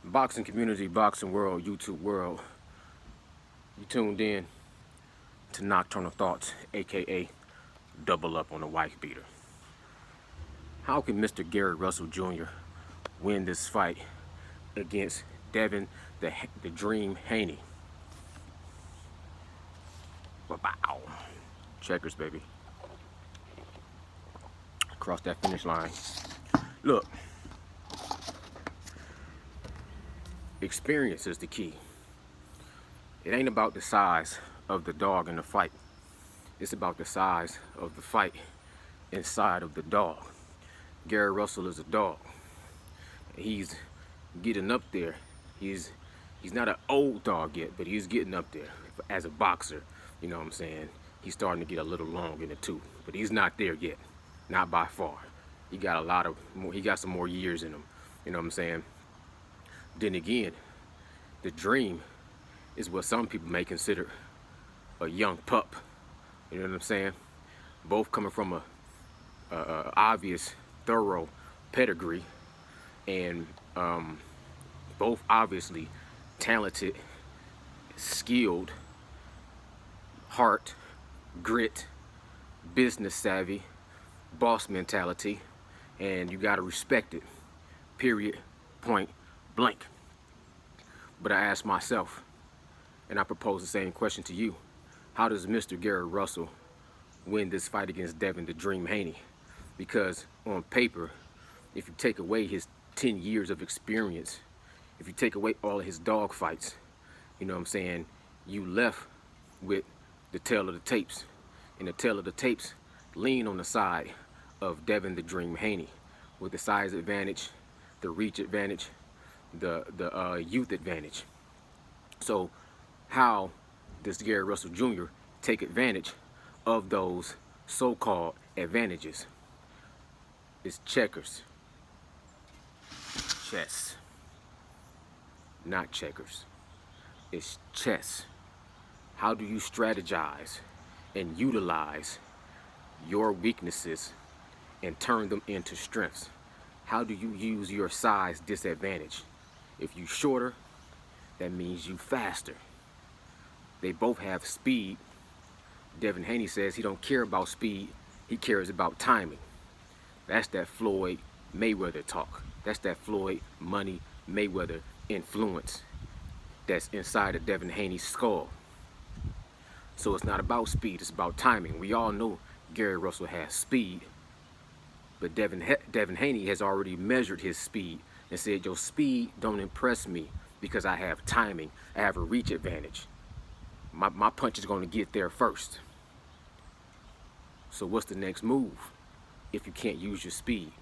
Boxing community, boxing world, YouTube world. You tuned in to Nocturnal Thoughts, aka Double Up on the Wife Beater. How can Mr. Gary Russell Jr. win this fight against Devin the Dream Haney? Wow. Checkers, baby. Across that finish line. Look, experience is the key. It ain't about the size of the dog in the fight. It's about the size of the fight inside of the dog. Gary Russell is a dog. He's getting up there. He's not an old dog yet, but he's getting up there as a boxer. You know what I'm saying? He's starting to get a little long in the tooth, but he's not there yet, not by far. He got he got some more years in him. You know what I'm saying? Then again, the Dream is what some people may consider a young pup. You know what I'm saying? Both coming from a obvious, thorough pedigree, and both obviously talented, skilled, heart, grit, business savvy, boss mentality, and you gotta respect it. Period. Point blank. But I ask myself, and I propose the same question to you: how does Mr. Gary Russell win this fight against Devin the Dream Haney? Because on paper, if you take away his 10 years of experience, if you take away all of his dog fights, you know what I'm saying, you left with the tail of the tapes. And the tail of the tapes lean on the side of Devin the Dream Haney, with the size advantage, the reach advantage, the youth advantage. So how does Gary Russell Jr. take advantage of those so-called advantages? It's checkers. Chess. Not checkers. It's chess. How do you strategize and utilize your weaknesses and turn them into strengths? How do you use your size disadvantage? If you shorter, that means you faster. They both have speed. Devin Haney says he don't care about speed, he cares about timing. That's that Floyd Mayweather talk. That's that Floyd Money Mayweather influence that's inside of Devin Haney's skull. So it's not about speed, it's about timing. We all know Gary Russell has speed, but Devin Haney has already measured his speed and said, your speed don't impress me because I have timing. I have a reach advantage. My punch is going to get there first. So what's the next move if you can't use your speed?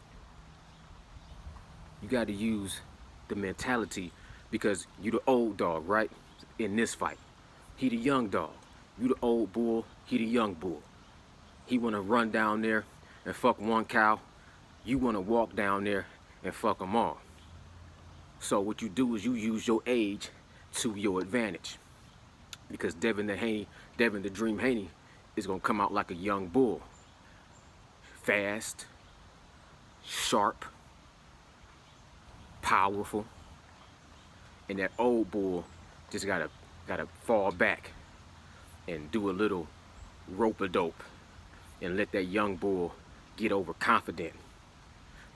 You got to use the mentality, because you the old dog, right? In this fight, he the young dog. You the old bull, he the young bull. He want to run down there and fuck one cow. You want to walk down there and fuck them all. So what you do is you use your age to your advantage, because Devin the Dream Haney is going to come out like a young bull. Fast, sharp, powerful. And that old bull just gotta fall back and do a little rope-a-dope and let that young bull get overconfident.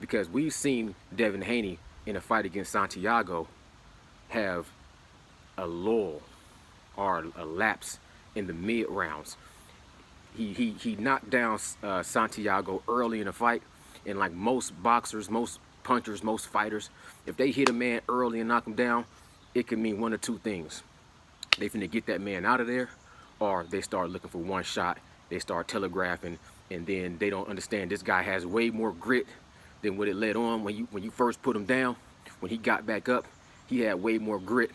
Because we've seen Devin Haney in a fight against Santiago have a lull or a lapse in the mid rounds. He knocked down Santiago early in the fight, and like most boxers, most punchers, most fighters, if they hit a man early and knock him down, it can mean one or two things. They finna get that man out of there, or they start looking for one shot. They start telegraphing, and then they don't understand this guy has way more grit than what it led on when you first put him down. When he got back up, he had way more grit.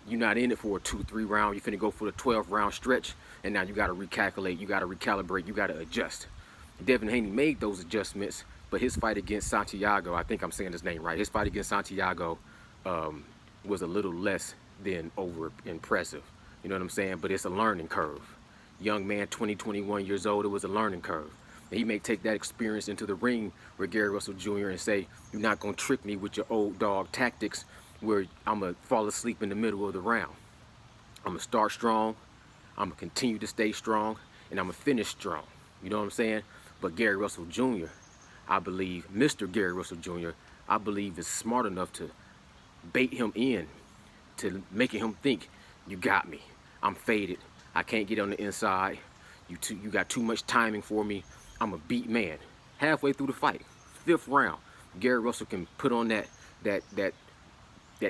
You're not in it for a 2-3 round. You're finna go for the 12-round stretch, and now you gotta recalculate, you gotta recalibrate, you gotta adjust. Devin Haney made those adjustments, but his fight against Santiago, I think I'm saying his name right, his fight against Santiago was a little less than over impressive. You know what I'm saying? But it's a learning curve. Young man, 20, 21 years old, it was a learning curve. And he may take that experience into the ring with Gary Russell Jr. and say, you're not gonna trick me with your old dog tactics. where I'm going to fall asleep in the middle of the round. I'm going to start strong, I'm going to continue to stay strong, and I'm going to finish strong. You know what I'm saying? But Gary Russell Jr., I believe, Mr. Gary Russell Jr., I believe is smart enough to bait him in, to making him think, you got me. I'm faded. I can't get on the inside. You got too much timing for me. I'm a beat man. Halfway through the fight, 5th round, Gary Russell can put on that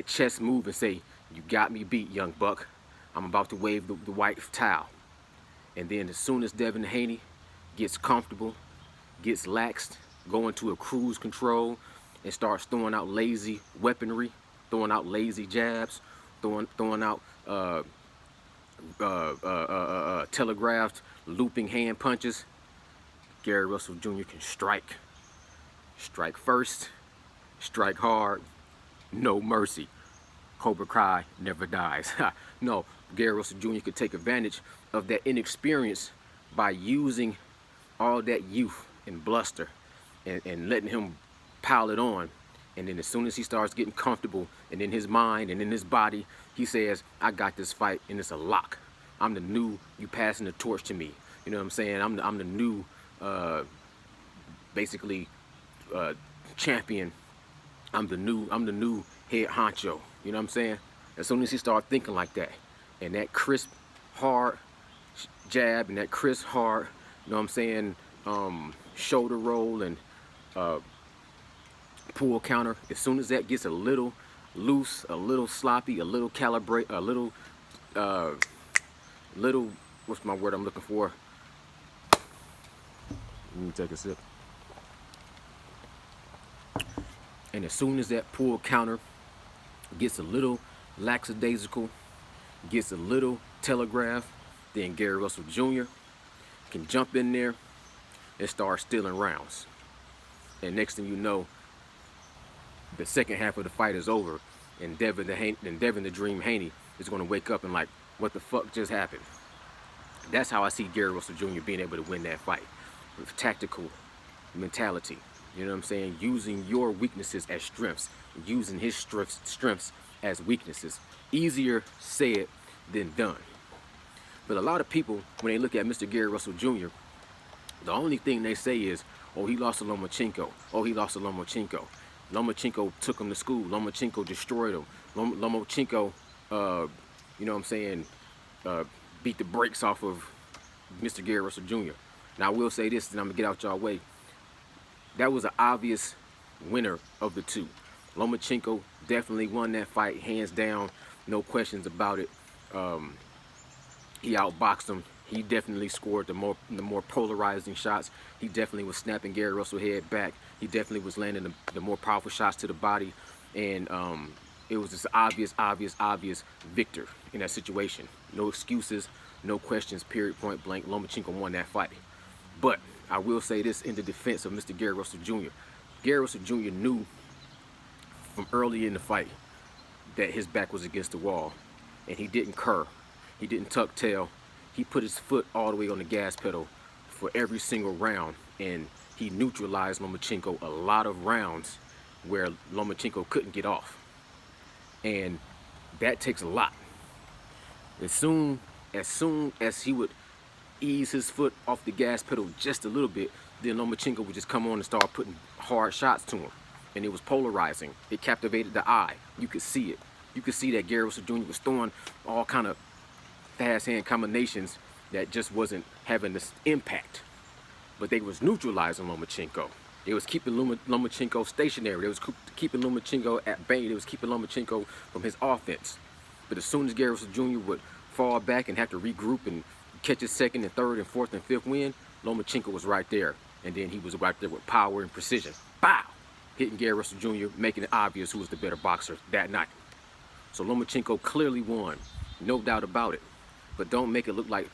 chest move and say, you got me beat, young buck. I'm about to wave the white towel. And then as soon as Devin Haney gets comfortable, gets laxed, go into a cruise control, and starts throwing out lazy weaponry, throwing out lazy jabs, throwing out telegraphed looping hand punches, Gary Russell Jr. can strike. Strike first, strike hard, no mercy. Cobra Kai never dies. No, Gary Russell Jr. could take advantage of that inexperience by using all that youth and bluster and letting him pile it on. And then as soon as he starts getting comfortable and in his mind and in his body, he says, I got this fight and it's a lock. I'm the new, you passing the torch to me. You know what I'm saying? I'm the new, basically, champion. I'm the new head honcho. You know what I'm saying? As soon as he started thinking like that, and that crisp, hard jab and that crisp, hard, you know what I'm saying, shoulder roll and pull counter, as soon as that gets a little loose, a little sloppy, a little calibrate, a little, what's my word I'm looking for? Let me take a sip. And as soon as that pull counter gets a little lackadaisical, gets a little telegraph, then Gary Russell Jr. can jump in there and start stealing rounds. And next thing you know, the second half of the fight is over, and Devin the Dream Haney is going to wake up and like, what the fuck just happened? That's how I see Gary Russell Jr. being able to win that fight, with tactical mentality. You know what I'm saying? Using your weaknesses as strengths, using his strengths as weaknesses. Easier said than done. But a lot of people, when they look at Mr. Gary Russell Jr., the only thing they say is, oh, he lost to Lomachenko. Oh, he lost to Lomachenko. Lomachenko took him to school. Lomachenko destroyed him. Lomachenko, you know what I'm saying, beat the brakes off of Mr. Gary Russell Jr. Now, I will say this, and I'm going to get out y'all way. That was an obvious winner of the two. Lomachenko definitely won that fight, hands down, no questions about it. He outboxed him. He definitely scored the more polarizing shots. He definitely was snapping Gary Russell's head back. He definitely was landing the more powerful shots to the body. And it was just obvious victor in that situation. No excuses, no questions, period, point blank. Lomachenko won that fight. But I will say this in the defense of Mr. Gary Russell Jr. Gary Russell Jr. knew from early in the fight that his back was against the wall, and he didn't curl. He didn't tuck tail. He put his foot all the way on the gas pedal for every single round, and he neutralized Lomachenko a lot of rounds where Lomachenko couldn't get off. And that takes a lot. As soon as he would ease his foot off the gas pedal just a little bit, then Lomachenko would just come on and start putting hard shots to him. And it was polarizing. It captivated the eye. You could see it. You could see that Gary Russell Jr. was throwing all kind of fast hand combinations that just wasn't having this impact. But they was neutralizing Lomachenko. They was keeping Lomachenko stationary. They was keeping Lomachenko at bay. They was keeping Lomachenko from his offense. But as soon as Gary Russell Jr. would fall back and have to regroup and catch his second and third and fourth and fifth win, Lomachenko was right there. And then he was right there with power and precision. Bow! Hitting Gary Russell Jr., making it obvious who was the better boxer that night. So Lomachenko clearly won, no doubt about it. But don't make it look like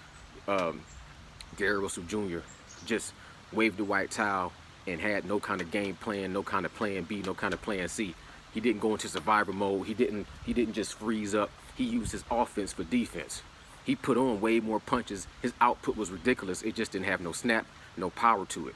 Gary Russell Jr. just waved the white towel and had no kind of game plan, no kind of plan B, no kind of plan C. He didn't go into survivor mode. He didn't just freeze up. He used his offense for defense. He put on way more punches. His output was ridiculous. It just didn't have no snap, no power to it.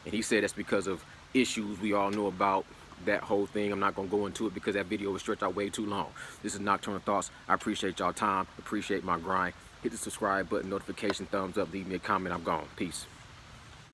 And he said that's because of issues we all know about that whole thing. I'm not going to go into it because that video would stretch out way too long. This is Nocturnal Thoughts. I appreciate y'all time. Appreciate my grind. Hit the subscribe button, notification, thumbs up, leave me a comment. I'm gone. Peace.